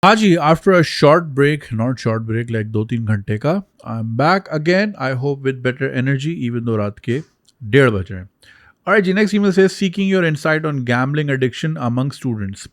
हाँ जी, after a short break, not short break like 2-3 घंटे का, I am back again, I hope with better energy even दो रात के 1:30 बज रहे हैं. Alright, the next email says seeking your insight on gambling addiction among students.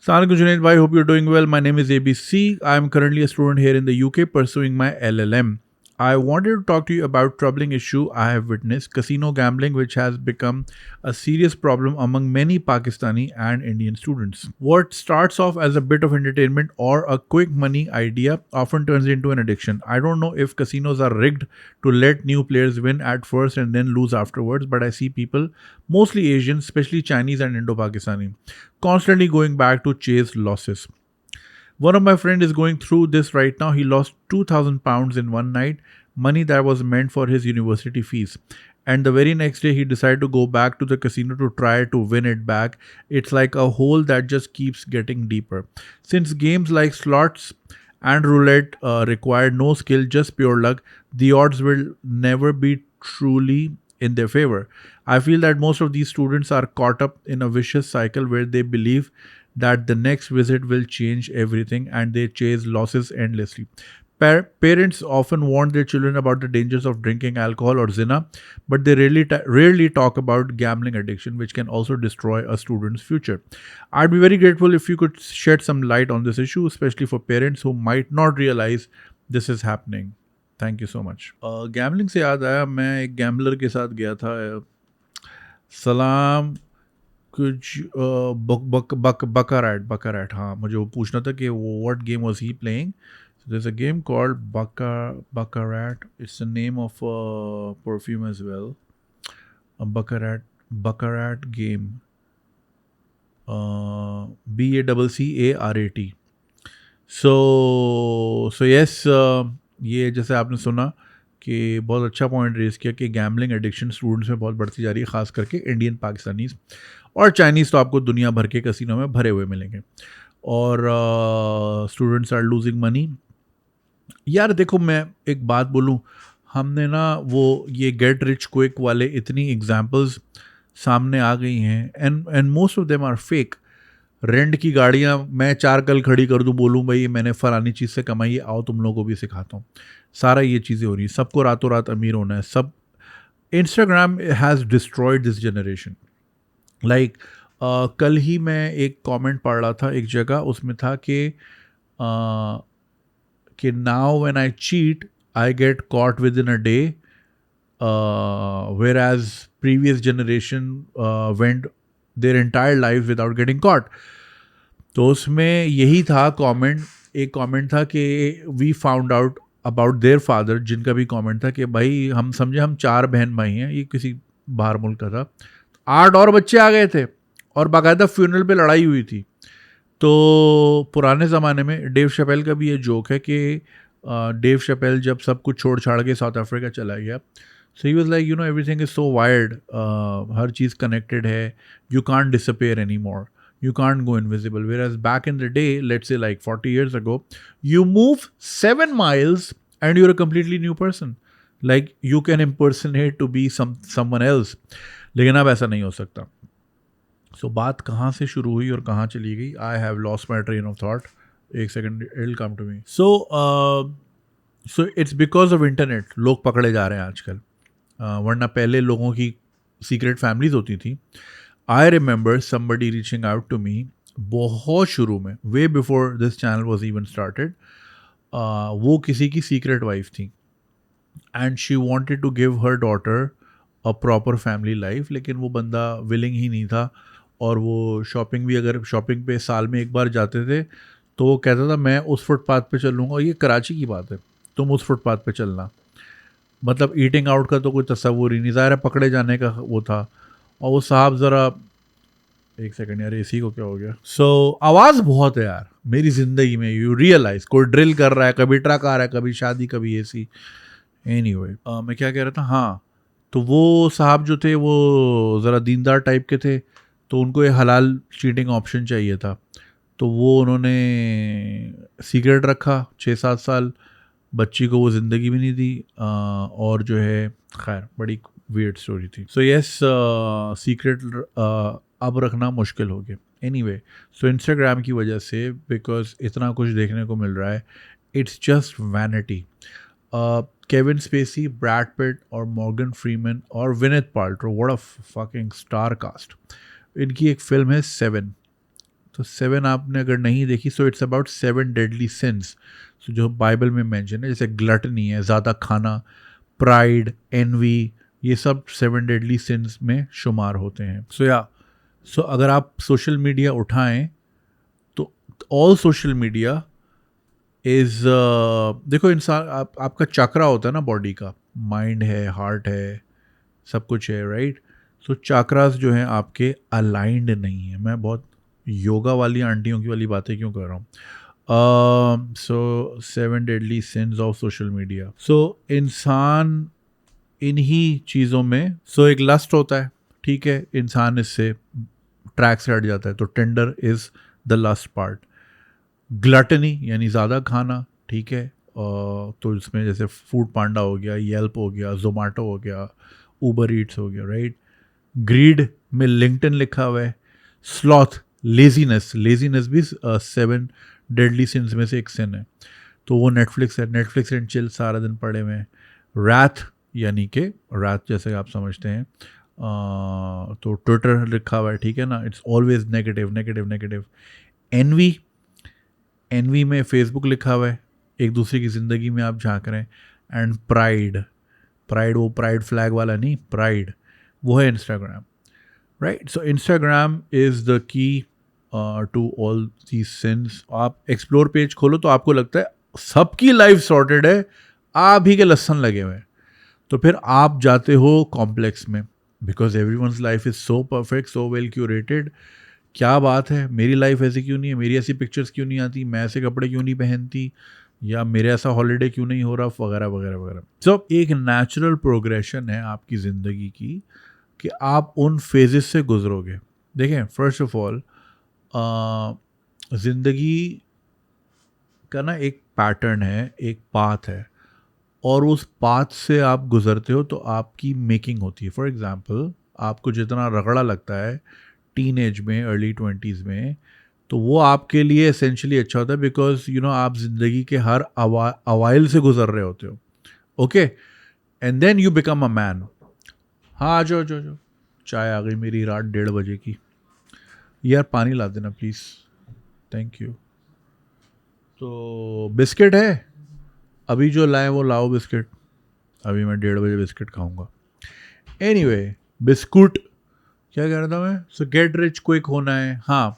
Assalamualaikum Junaid bhai, hope you're doing well. My name is ABC. I am currently a student here in the UK pursuing my LLM. I wanted to talk to you about troubling issue I have witnessed, casino gambling, which has become a serious problem among many Pakistani and Indian students. What starts off as a bit of entertainment or a quick money idea often turns into an addiction. I don't know if casinos are rigged to let new players win at first and then lose afterwards, but I see people, mostly Asians, especially Chinese and Indo-Pakistani, constantly going back to chase losses. One of my friends is going through this right now. He lost £2,000 in one night, money that was meant for his university fees. And the very next day, he decided to go back to the casino to try to win it back. It's like a hole that just keeps getting deeper. Since games like slots and roulette require no skill, just pure luck, the odds will never be truly in their favor. I feel that most of these students are caught up in a vicious cycle where they believe that the next visit will change everything and they chase losses endlessly. Parents often warn their children about the dangers of drinking alcohol or zina, but they rarely talk about gambling addiction, which can also destroy a student's future. I'd be very grateful if you could shed some light on this issue, especially for parents who might not realize this is happening. Thank you so much. Gambling से याद आया, मैं एक gambler के साथ गया था. सलाम कुछ बकरैट, हाँ, मुझे वो पूछना था कि what game was he playing. So there's a game called Baccarat. It's the name of a perfume as well. A Baccarat game. BACCARAT. So yes, ये जैसे आपने सुना कि बहुत अच्छा पॉइंट रेज किया कि गैम्बलिंग एडिक्शन स्टूडेंट्स में बहुत बढ़ती जा रही है, खास करके इंडियन, पाकिस्तानीज और चाइनीज़. तो आपको दुनिया भर के कसिनो में भरे हुए मिलेंगे और स्टूडेंट्स आर लूजिंग मनी. यार देखो, मैं एक बात बोलूं, हमने ना वो ये गेट रिच क्विक वाले इतनी एग्जांपल्स सामने आ गई हैं and most of them are fake. Rent की गाड़ियाँ मैं 4 कल खड़ी कर दूँ, बोलूँ भाई मैंने फलानी चीज़ से कमाई है, आओ तुम लोगों को भी सिखाता हूँ. सारा ये चीज़ें हो रही हैं, सबको रातों रात अमीर होना है. सब Instagram has destroyed this generation. Like कल ही मैं एक कमेंट पढ़ रहा था एक जगह, उसमें था कि now when I cheat I get caught within a day, whereas previous generation went their entire life without getting caught. तो उसमें यही था कमेंट. एक कमेंट था कि we found out about their father, जिनका भी कमेंट था कि भाई हम समझे हम 4 बहन भाई हैं, ये किसी बाहर मुल्क का था, 8 और बच्चे आ गए थे और बाकायदा फ्यूनरल पे लड़ाई हुई थी. तो पुराने ज़माने में डेव शपेल का भी ये जोक है कि डेव शपेल जब सब कुछ छोड़ छाड़ के साउथ अफ्रीका चला गया, so he was like you know everything is so wired, हर चीज़ कनेक्टेड है, you can't disappear anymore, you can't go invisible. Whereas back in the day, let's say like 40 years ago, you move 7 miles and you're a completely new person. Like you can impersonate to be someone else. लेकिन अब ऐसा नहीं हो सकता. So बात कहाँ से शुरू हुई और कहाँ चली गई? I have lost my train of thought. एक second, it'll come to me. So it's because of internet. लोग पकड़े जा रहे हैं आजकल. वरना पहले लोगों की सीक्रेट फैमिलीज होती थी. I remember somebody reaching out to me बहुत शुरू में, way before this channel was even started. वो किसी की सीक्रेट वाइफ थी and she wanted to give her daughter a proper family life, लेकिन वो बंदा willing ही नहीं था. और वो शॉपिंग भी, अगर शॉपिंग पे साल में एक बार जाते थे तो वो कहता था मैं उस फुटपाथ पे चलूँगा, और ये कराची की बात है, तुम उस फुटपाथ पे चलना. मतलब ईटिंग आउट का तो कोई तस्वुर ही नहीं, ज़ाहिर है पकड़े जाने का वो था. और वो साहब ज़रा, एक सेकंड यार, इसी को क्या हो गया. आवाज़ बहुत है यार मेरी ज़िंदगी में. यू रियलाइज़ कोई ड्रिल कर रहा है, कभी ट्रक आ रहा है, कभी शादी, कभी एसी. एनीवे, मैं क्या कह रहा था. हाँ, तो वो साहब जो थे वो ज़रा दीनदार टाइप के थे, तो उनको ये हलाल चीटिंग ऑप्शन चाहिए था. तो वो उन्होंने सिगरेट रखा 6-7 साल, बच्ची को वो ज़िंदगी भी नहीं दी, और जो है खैर बड़ी वियर्ड स्टोरी थी. सो यस, सीक्रेट अब रखना मुश्किल हो गया. एनीवे, सो इंस्टाग्राम की वजह से, बिकॉज इतना कुछ देखने को मिल रहा है, it's just vanity. Kevin Spacey, Brad Pitt और मॉर्गन फ्रीमैन और Gwyneth Paltrow, what a fucking star cast. इनकी एक फिल्म है सेवन. तो सेवन आपने अगर नहीं देखी, so it's about 7 deadly sins, so जो बाइबल में मेंशन है, जैसे ग्लटनी है, ज़्यादा खाना, प्राइड, एनवी, ये सब 7 डेडली सिंस में शुमार होते हैं. सो अगर आप सोशल मीडिया उठाएं तो ऑल सोशल मीडिया इज़, देखो इंसान, आपका चक्रा होता है ना बॉडी का, माइंड है, हार्ट है, सब कुछ है, राइट. सो चाक्रास जो हैं आपके अलाइंड नहीं है. मैं बहुत योगा वाली आंटियों की वाली बातें क्यों कर रहा हूँ. So 7 deadly sins of social media. So इंसान इन्हीं चीज़ों में, सो एक लस्ट होता है, ठीक है, इंसान इससे ट्रैक से हट जाता है, तो Tinder is the lust part. Gluttony यानी ज़्यादा खाना, ठीक है, तो इसमें जैसे फूड पांडा हो गया, येल्प हो गया, जोमेटो हो गया, ऊबर ईट्स हो गया, राइट. ग्रीड में लिंक्डइन लिखा हुआ है. स्लॉथ, लेजीनेस, लेजीनेस भी 7 डेडली सिंस में से एक सिन है, तो वो नेटफ्लिक्स है, नेटफ्लिक्स एंड चिल, सारा दिन पड़े हुए हैं. रैथ यानी कि रैथ जैसे आप समझते हैं, तो ट्विटर लिखा हुआ है, ठीक है ना, it's always negative negative negative. Envy, envy में फेसबुक लिखा हुआ है, एक दूसरे की ज़िंदगी में आप झांक रहे हैं. एंड प्राइड, प्राइड वो प्राइड फ्लैग वाला नहीं, प्राइड वो है Instagram, right. So Instagram is the key to all these sins. आप एक्सप्लोर पेज खोलो तो आपको लगता है सबकी लाइफ सॉर्टेड है, आप ही के लसन लगे हुए हैं. तो फिर आप जाते हो कॉम्प्लेक्स में, because every one's life is so perfect, so well curated. क्या बात है, मेरी लाइफ ऐसी क्यों नहीं है, मेरी ऐसी पिक्चर्स क्यों नहीं आती, मैं ऐसे कपड़े क्यों नहीं पहनती, या मेरे ऐसा हॉलीडे क्यों नहीं हो रहा, वगैरह वगैरह वगैरह. सो एक नेचुरल प्रोग्रेशन है आपकी ज़िंदगी की कि आप उन फेजेस से गुजरोगे. देखें, फर्स्ट ऑफ ऑल ज़िंदगी का ना एक पैटर्न है, एक पाथ है, और उस पाथ से आप गुजरते हो तो आपकी मेकिंग होती है. फॉर एग्जांपल, आपको जितना रगड़ा लगता है टीनेज में, अर्ली 20s में, तो वो आपके लिए एसेंशियली अच्छा होता है, बिकॉज यू नो आप ज़िंदगी के हर अवाइल से गुजर रहे होते हो. Okay, and then you become a man. हाँ, आ जाओ जो जो, चाय आ गई मेरी रात 1:30 की. यार पानी ला देना प्लीज़, थैंक यू. तो बिस्किट है, अभी जो लाए वो लाओ बिस्किट, अभी मैं 1:30 बिस्किट खाऊंगा. एनीवे, बिस्कुट, क्या कह रहा था मैं. सो गेट रिच क्विक होना है, हाँ.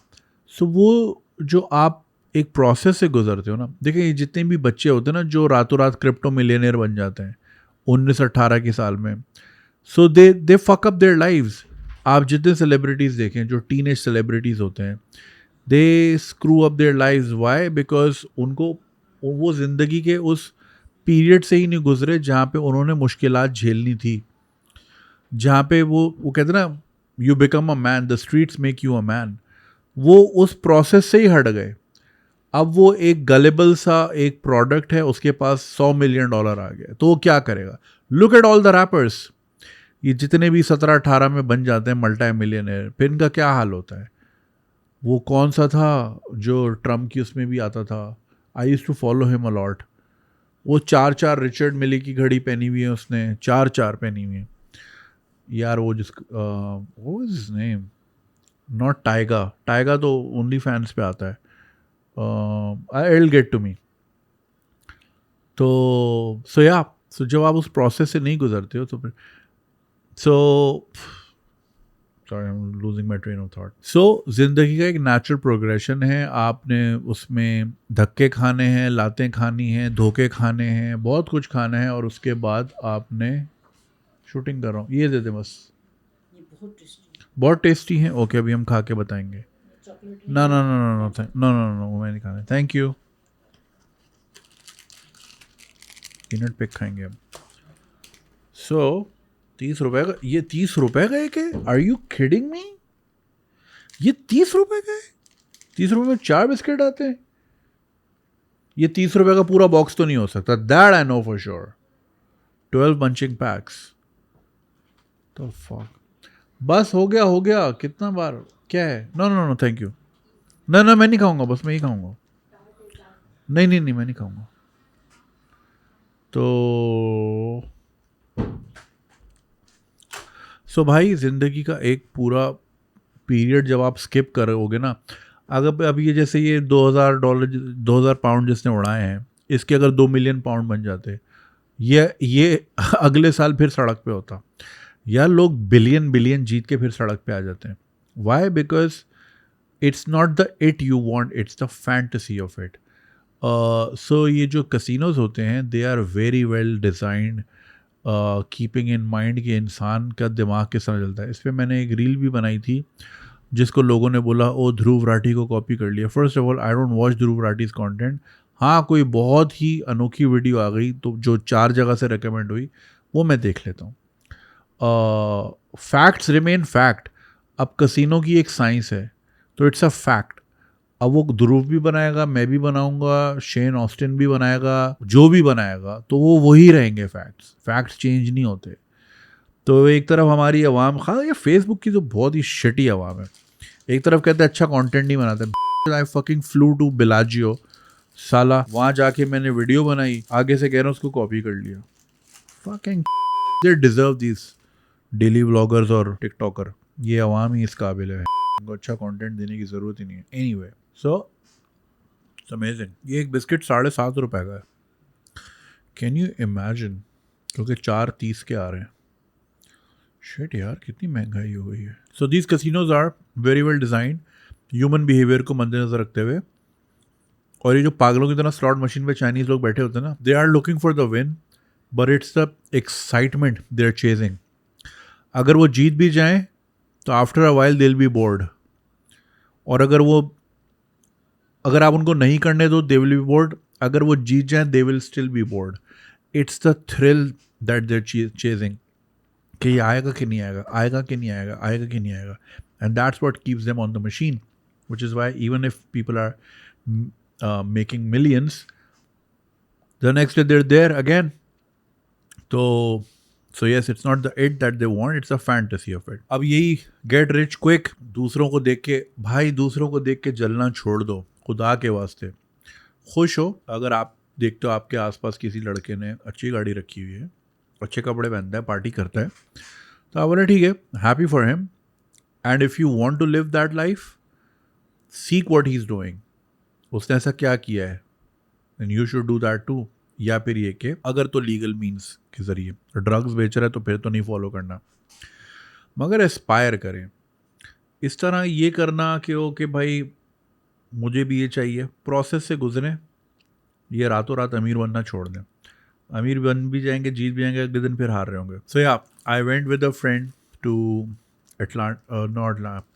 सो वो जो आप एक प्रोसेस से गुजरते हो ना, देखिए ये जितने भी बच्चे होते हैं ना जो रातों रात क्रिप्टो मिलियनेयर बन जाते हैं 19-18 की साल में, so they fuck up their lives. आप जितने सेलिब्रिटीज़ देखें जो टीनेज सेलिब्रिटीज़ होते हैं, they screw up their lives. Why? Because उनको वो ज़िंदगी के उस पीरियड से ही नहीं गुजरे जहाँ पे उन्होंने मुश्किलात झेलनी थी, जहाँ पे वो कहते ना, you become a man, the streets make you a man. वो उस प्रोसेस से ही हट गए. अब वो एक गलेबल सा एक प्रोडक्ट है, उसके पास $100 मिलियन आ गया, तो वो क्या करेगा. Look at all the rappers, ये जितने भी 17-18 में बन जाते हैं मल्टी मिलियनर, फिर इनका क्या हाल होता है. वो कौन सा था जो ट्रम्प की उसमें भी आता था, I used to follow him a lot. वो 4-4 रिचर्ड मिली की घड़ी पहनी हुई है उसने, 4-4 पहनी हुई है यार. वो जिस वो is name, not Tyga, Tyga तो ओनली फैंस पे आता है. I will get to me. तो सो जब आप उस प्रोसेस से नहीं गुजरते हो तो फिर sorry, I am losing my train of thought. So जिंदगी का एक नेचुरल प्रोग्रेशन है. आपने उसमें धक्के खाने हैं, लातें खानी हैं, धोखे खाने हैं, बहुत कुछ खाना है, और उसके बाद आपने शूटिंग कर रहा हूँ, ये दे दे बस. ये बहुत टेस्टी, बहुत टेस्टी है. ओके, अभी हम खा के बताएंगे. Chocolate no no no no no no no no, मैं नहीं खाना. Thank you. पीनट पिक खाएंगे हम. सो 30 रुपए का, ये 30 रुपए का एक है. Are you kidding me? ये 30 रुपए का है. 30 रुपए में 4 बिस्किट आते हैं. ये 30 रुपए का पूरा बॉक्स तो नहीं हो सकता, that I know for sure. 12 punching packs. तो फक, बस हो गया, कितना बार क्या है? No no no thank you. ना ना मैं नहीं खाऊंगा, बस मैं ही खाऊंगा. नहीं नहीं नहीं मैं नहीं खाऊंगा. तो सो भाई ज़िंदगी का एक पूरा पीरियड जब आप स्किप करोगे ना, अगर अब ये जैसे ये $2000 $2000 जिसने उड़ाए हैं, इसके अगर 2 मिलियन पाउंड बन जाते, ये अगले साल फिर सड़क पे होता. यार लोग बिलियन बिलियन जीत के फिर सड़क पे आ जाते हैं. Why? Because it's not the it you want, it's the fantasy of it. So ये जो कसिनोज होते हैं they are very well designed, keeping in mind कि इंसान का दिमाग किस तरह चलता है. इस पर मैंने एक रील भी बनाई थी जिसको लोगों ने बोला ओ ध्रुव राठी को कॉपी कर लिया. First of all I don't watch Dhruv Rathee's content. हाँ कोई बहुत ही अनोखी वीडियो आ गई तो जो 4 जगह से रिकमेंड हुई वो मैं देख लेता हूँ. Facts remain fact. अब कसिनो की एक साइंस है तो इट्स अ फैक्ट. अब वो ध्रुव भी बनाएगा, मैं भी बनाऊंगा, शेन ऑस्टिन भी बनाएगा, जो भी बनाएगा तो वो वही रहेंगे फैक्ट्स. फैक्ट्स चेंज नहीं होते. तो एक तरफ हमारी आवाम, खास ये फेसबुक की तो बहुत ही शिटी आवाम है. एक तरफ कहते हैं अच्छा कंटेंट नहीं बनाते. आई फकिंग फ्लू टू बिलाजियो साला, वहाँ जाके मैंने वीडियो बनाई, आगे से कह रहा हूँ उसको कॉपी कर लिया. Fucking they deserve this daily vloggers और टिकटॉकर. ये आवाम ही इस काबिल है, उनको अच्छा कंटेंट देने की ज़रूरत ही नहीं है. Anyway so it's amazing. ये एक बिस्किट ₹7.5 का है. Can you imagine? क्योंकि 4.30 के आ रहे हैं. शिट यार कितनी महंगाई हो गई है. So these casinos are very well designed human behaviour को मद्देनजर रखते हुए. और ये जो पागलों की तरह स्लॉट मशीन पे चाइनीज लोग बैठे होते हैं ना, they are looking for the win but it's the excitement they are chasing. अगर वो जीत भी जाएं तो after a while they will be bored. और अगर आप उनको नहीं करने दो दे विल बी बोर्ड. अगर वो जीत जाएं they will still be bored. It's the thrill that they are chasing कि ये आएगा कि नहीं आएगा, आएगा कि नहीं आएगा, आएगा कि नहीं आएगा. And that's what keeps them on the machine, which is why even if people are making millions the next day they're there again. So yes, it's not the it that they want, it's a fantasy of it. अब यही get rich quick, दूसरों को देख के भाई, दूसरों को देख के जलना छोड़ दो खुदा के वास्ते. खुश हो. अगर आप देखते हो आपके आसपास किसी लड़के ने अच्छी गाड़ी रखी हुई है, अच्छे कपड़े पहनता है, पार्टी करता है, तो आप बोले ठीक है, happy for him. And if you want to live that life, seek what he is doing. उसने ऐसा क्या किया है and you should do that too. या फिर ये कि अगर तो लीगल मीन्स के ज़रिए ड्रग्स बेच रहा है तो फिर तो नहीं फॉलो करना, मगर एस्पायर करें. इस तरह ये करना कि ओके भाई मुझे भी ये चाहिए, प्रोसेस से गुजरें. ये रातों रात अमीर बनना छोड़ दें. अमीर बन भी जाएंगे, जीत भी जाएंगे, अगले दिन फिर हार रहे होंगे. So yeah I went with a friend to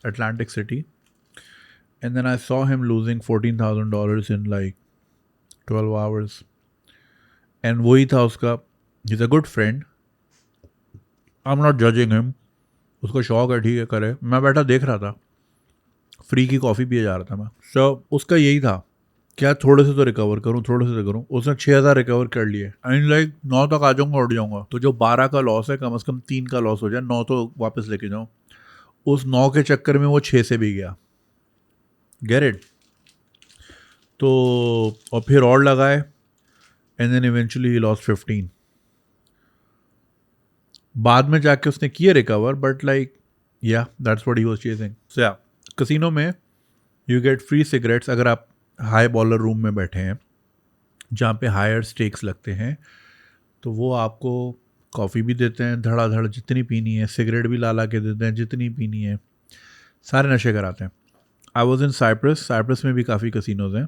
Atlantic City and then I saw him losing $14,000 in like 12 hours. And वही था उसका. Is a good friend, I am not judging him. उसको शौक है, ठीक है करे. मैं बैठा देख रहा था, फ्री की कॉफ़ी पिए जा रहा था मैं. सो उसका यही था क्या थोड़े से तो रिकवर करूँ, थोड़े से तो करूँ. उसने 6,000 रिकवर कर लिए. एंड लाइक 9 तक आ जाऊँगा, उठ जाऊँगा. तो जो 12 का लॉस है कम से कम 3 का लॉस हो जाए, 9 तो वापस लेके जाऊँ. उस 9 के चक्कर में वो 6 से भी गया. Get it? तो और फिर और लगाए and then eventually he lost 15. बाद में जाके उसने किए recover, but like yeah that's what he was chasing. So yeah casino में यू गेट फ्री सिगरेट्स अगर आप हाई बॉलर रूम में बैठे हैं जहाँ पे हायर स्टेक्स लगते हैं. तो वो आपको कॉफ़ी भी देते हैं धड़ाधड़ जितनी पीनी है, सिगरेट भी ला के देते हैं जितनी पीनी है, सारे नशे कराते हैं. आई वॉज इन साइप्रस में भी काफ़ी कसिनोज हैं.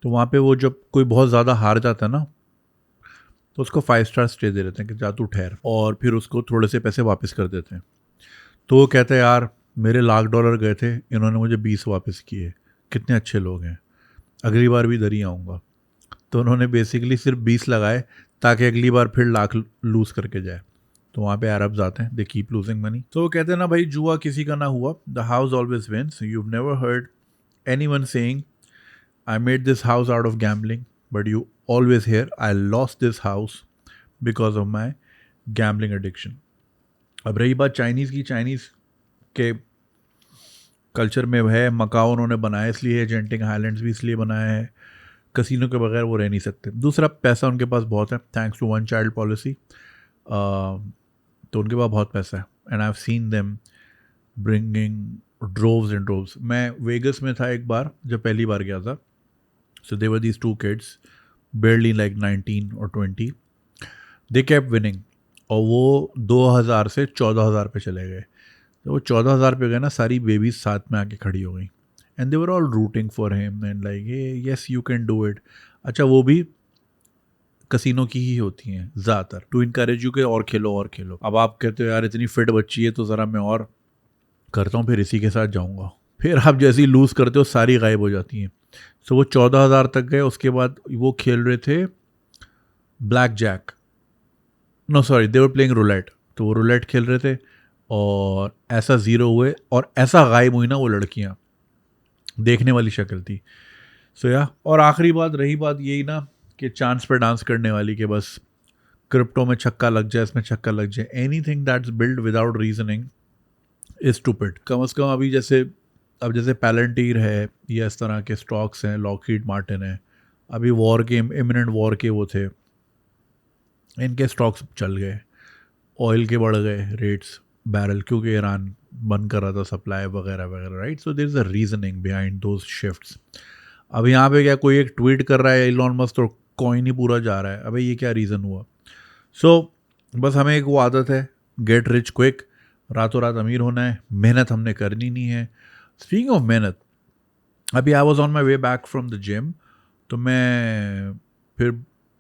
तो वहाँ पे वो जब कोई बहुत ज़्यादा हार जाता है ना तो उसको 5 स्टार स्टे दे देते हैं कि जा तू ठहर, और फिर उसको थोड़े से पैसे वापस कर देते हैं. तो वो कहते हैं यार मेरे $1,00,000 गए थे, इन्होंने मुझे 20 वापस किए, कितने अच्छे लोग हैं, अगली बार भी इधर ही आऊँगा. तो उन्होंने बेसिकली सिर्फ 20 लगाए ताकि अगली बार फिर लाख लूज़ करके जाए. तो वहाँ पे अरब्स आते हैं, दे कीप लूजिंग मनी. तो वो कहते हैं ना भाई जुआ किसी का ना हुआ, the house always wins. You never heard anyone saying I made this house out of gambling, but you always hear I lost this house because of my gambling addiction. अब रही बात चाइनीज़ की, चाइनीज़ के culture में है। Macau उन्होंने बनाया इसलिए है, जेंटिंग हाईलैंड्स भी इसलिए बनाया है, कसिनो के बगैर वो रह नहीं सकते। दूसरा, पैसा उनके पास बहुत है, thanks to one child policy. तो उनके पास बहुत पैसा है, and I have seen them bringing droves and droves. मैं वेगस में था एक बार, जब पहली बार गया था। So they were these two kids barely like 19 or 20, they kept winning, और वो 2000 से 14,000 पे चले गए। तो वो 14,000 पे गए ना, सारी बेबीज साथ में आके खड़ी हो गई, and they were all rooting for him and like yes you can do it. अच्छा, वो भी कसिनो की ही होती हैं ज़्यादातर, टू इनकरेज यू के और खेलो और खेलो। अब आप कहते हो यार इतनी फिट बच्ची है तो ज़रा मैं और करता हूँ, फिर इसी के साथ जाऊँगा। फिर आप जैसे ही लूज़ करते हो सारी गायब हो जाती हैं। सो वो 14,000 तक गए। उसके बाद वो खेल रहे थे blackjack, no sorry, they were playing roulette. तो वो रूलेट खेल रहे थे और ऐसा ज़ीरो हुए और ऐसा गायब हुई ना वो लड़कियाँ, देखने वाली शक्ल थी। सो या, और आखिरी बात रही बात यही ना कि चांस पे डांस करने वाली, के बस क्रिप्टो में छक्का लग जाए, इसमें छक्का लग जाए, anything that's build without reasoning is stupid. कम से कम अभी जैसे, अब जैसे पैलेंटीर है या इस तरह के स्टॉक्स हैं, लॉकहीड मार्टिन है, अभी वॉर के, इमिनेंट वॉर के वो थे, इनके स्टॉक्स चल गए, ऑयल के बढ़ गए रेट्स बैरल, क्योंकि ईरान बंद कर रहा था सप्लाई वगैरह वगैरह, right. So there is a reasoning behind those shifts. अब यहाँ पे क्या, कोई एक ट्वीट कर रहा है इलॉन मस्क तो कॉइन ही पूरा जा रहा है, अबे ये क्या रीज़न हुआ। सो बस हमें एक वो आदत है, गेट रिच क्विक, रातों रात अमीर होना है, मेहनत हमने करनी नहीं है। स्पीकिंग ऑफ मेहनत, अभी I was on my way back from the gym, तो मैं फिर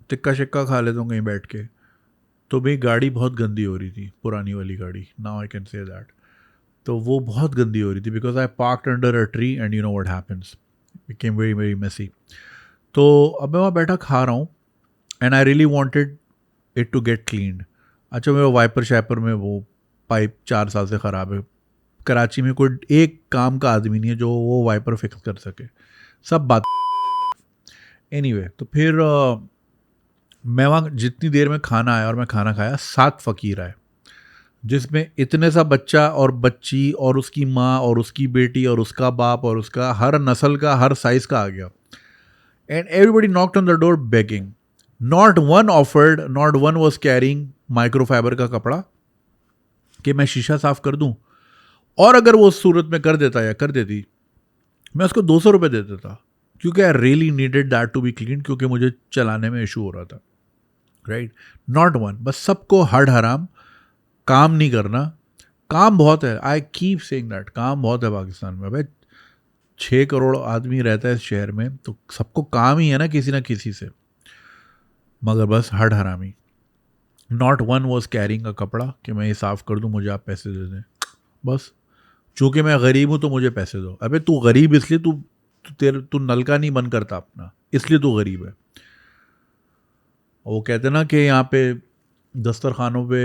टिक्का शिक्का खा लेता हूँ कहीं बैठ के। तो मेरी गाड़ी बहुत गंदी हो रही थी, पुरानी वाली गाड़ी, now I can say that. तो वो बहुत गंदी हो रही थी because I parked under a tree and you know what happens, became very very messy. तो अब मैं वहाँ बैठा खा रहा हूँ and I really wanted it to get cleaned. अच्छा, मेरा वाइपर शैपर में वो पाइप 4 साल से ख़राब है। कराची में कोई एक काम का आदमी नहीं है जो वो वाइपर फिक्स कर सके, सब बात। एनीवे, तो फिर मैं वहाँ जितनी देर में खाना आया और मैं खाना खाया, 7 फ़कीर आए, जिसमें इतने सा बच्चा और बच्ची और उसकी माँ और उसकी बेटी और उसका बाप और उसका हर नस्ल का, हर साइज़ का आ गया। And everybody knocked on the door begging, not one offered, not one was carrying microfibre का कपड़ा कि मैं शीशा साफ कर दूं। और अगर वो उस सूरत में कर देता या कर देती, मैं उसको 200 रुपये दे देता, क्योंकि I really needed that to be clean, क्योंकि मुझे चलाने में इशू हो रहा था, राइट। नॉट वन, बस सबको हड हराम, काम नहीं करना। काम बहुत है, आई कीप सेइंग दैट, काम बहुत है पाकिस्तान में। भाई 6 करोड़ आदमी रहता है इस शहर में, तो सबको काम ही है ना किसी ना किसी से, मगर बस हड हरामी। Not one was carrying a कपड़ा कि मैं ये साफ़ कर दूं, मुझे आप पैसे दे दें। बस चूँकि मैं गरीब हूँ तो मुझे पैसे दो। अबे तू गरीब इसलिए तू नलका नहीं बंद करता अपना, इसलिए तू गरीब है। वो कहते ना कि यहाँ पे दस्तरखानों पे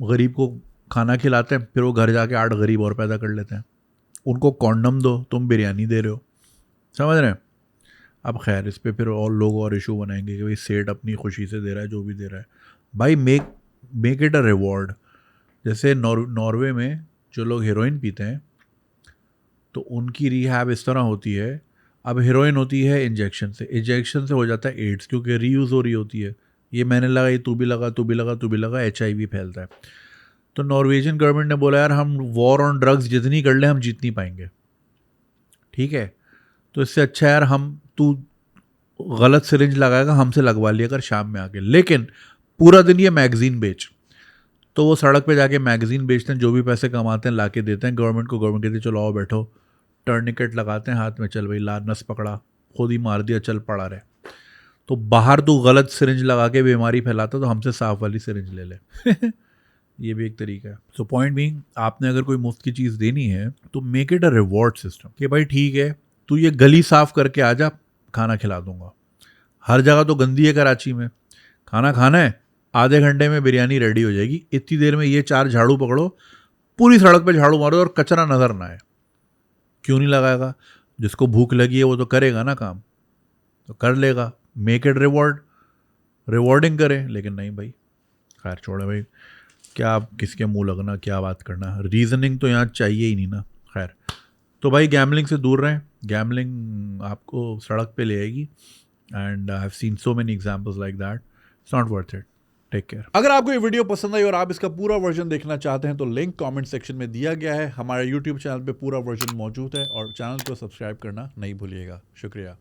गरीब को खाना खिलाते हैं, फिर वो घर जाके 8 गरीब और पैदा कर लेते हैं। उनको कॉन्डम दो, तुम बिरयानी दे रहे हो, समझ रहे हैं। अब खैर इस पे फिर और लोग और इशू बनाएंगे कि भाई सेठ अपनी खुशी से दे रहा है जो भी दे रहा है। भाई मेक इट अ रिवॉर्ड। जैसे नॉर्वे में जो लोग हेरोइन पीते हैं तो उनकी रिहैब इस तरह होती है। अब हेरोइन होती है इंजेक्शन से, इंजेक्शन से हो जाता है एड्स, क्योंकि रीयूज़ हो रही होती है। ये मैंने लगा, ये तू भी लगा, तू भी लगा, तू भी लगा, HIV फैलता है। तो नॉर्वेजियन गवर्नमेंट ने बोला यार हम वॉर ऑन ड्रग्स जितनी कर लें हम जीत नहीं पाएंगे, ठीक है। तो इससे अच्छा यार तू गलत सिरिंज लगाएगा हमसे लगवा लिया कर शाम में आके, लेकिन पूरा दिन ये मैगजीन बेच। तो वो सड़क पे जाके मैगजीन बेचते हैं, जो भी पैसे कमाते हैं ला के देते हैं गवर्नमेंट को। गवर्नमेंट कहती है चलो आओ बैठो, टर्निकेट लगाते हैं हाथ में, चल भाई ला, नस पकड़ा, खुद ही मार दिया, चल पड़ा रहे। तो बाहर तू गलत सिरिंज लगा के बीमारी फैलाता तो हमसे साफ वाली सिरिंज ले ले। ये भी एक तरीका है। सो पॉइंट बीइंग, आपने अगर कोई मुफ्त की चीज़ देनी है तो make it a reward system कि भाई ठीक है तू ये गली साफ करके आ जा, खाना खिला दूंगा। हर जगह तो गंदी है कराची में, खाना खाना है, आधे घंटे में बिरयानी रेडी हो जाएगी, इतनी देर में ये 4 झाड़ू पकड़ो, पूरी सड़क पे झाड़ू मारो और कचरा नज़र ना आए। क्यों नहीं लगाएगा? जिसको भूख लगी है वो तो करेगा ना काम, तो कर लेगा। मेक इट रिवॉर्डिंग करें, लेकिन नहीं भाई। खैर छोड़े भाई, क्या आप किसके मुंह लगना, क्या बात करना, रीजनिंग तो यहाँ चाहिए ही नहीं ना। खैर तो भाई गैमलिंग से दूर रहें, गैमलिंग आपको सड़क पे ले आएगी, and I have seen so many examples like that, it's not worth it, take care. अगर आपको ये वीडियो पसंद आई और आप इसका पूरा वर्जन देखना चाहते हैं तो लिंक कमेंट सेक्शन में दिया गया है, हमारे यूट्यूब चैनल पे पूरा वर्जन मौजूद है, और चैनल को सब्सक्राइब करना नहीं भूलिएगा। शुक्रिया।